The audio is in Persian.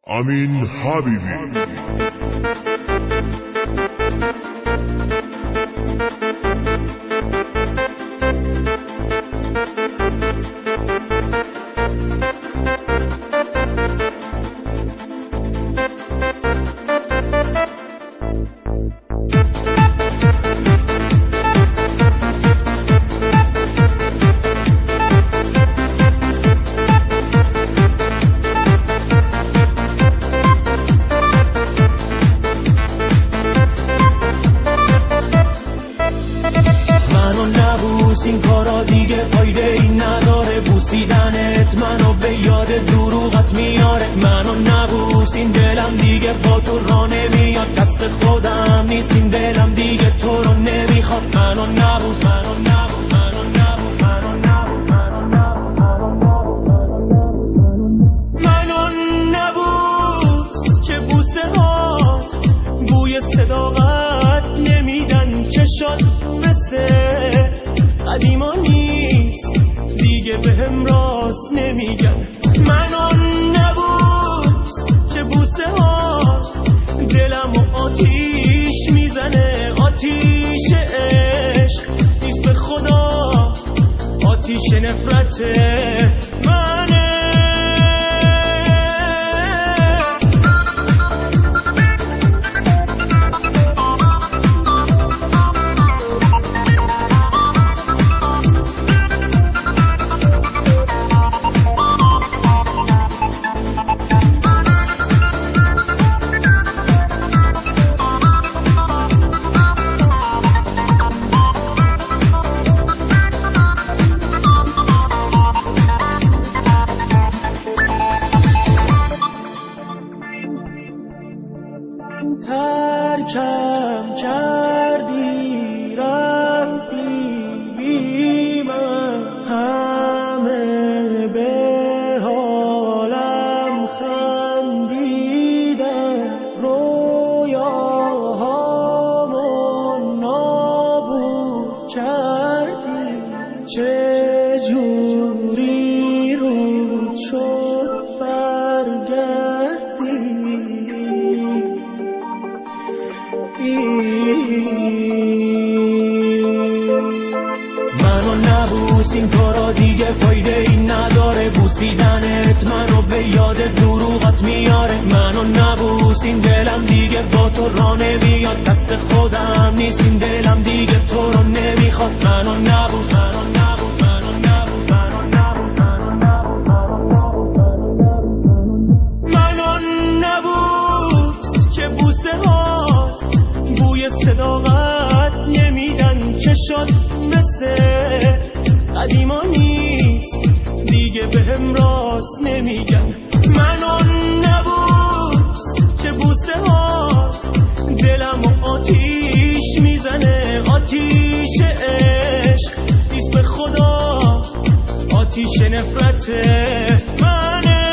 امین حبیبی. این کارا دیگه فایده ای نداره، بوسیدنت منو به یاد دروغت میاره. منو نبوس، این دلم دیگه با تو را نمیاد، دست خودم نیست این دلم دیگه تو رو نمیخواد. منو نبوس، منو نبوس، منو نبوس، منو نبوس، منو نبوس که بوسه هات بوی صداقت نمیدن، چشات مثل قدیما نیست دیگه بهم راست نمیگن. منو نبوس که بوسه هات دلمو آتیش میزنه، آتیش عشق نیست به خدا، آتیش نفرته منه. ترکم کردی رفتی بی من، همه به حالم خندیدن، رویاهامو نابود کردی. چجوری رود شد برگردی؟ منو نبوس، این کارا دیگه فایده ای نداره، بوسیدنت منو به یاد دروغت میاره. منو نبوس، این دلم دیگه با تو را نمیاد، دست خودم نیست این دلم دیگه تو رو نمیخواد. منو نبوس، منو نبوس، منو نبوس، منو نبوس، منو نبوس که بوسه هات بوی صداقت نمیدن، چشات مثل قدیما نیست دیگه بهم راست نمیگن. منو نبوس که بوسه هات دلمو آتیش میزنه، آتیش عشق نیست به خدا، آتیش نفرته منه.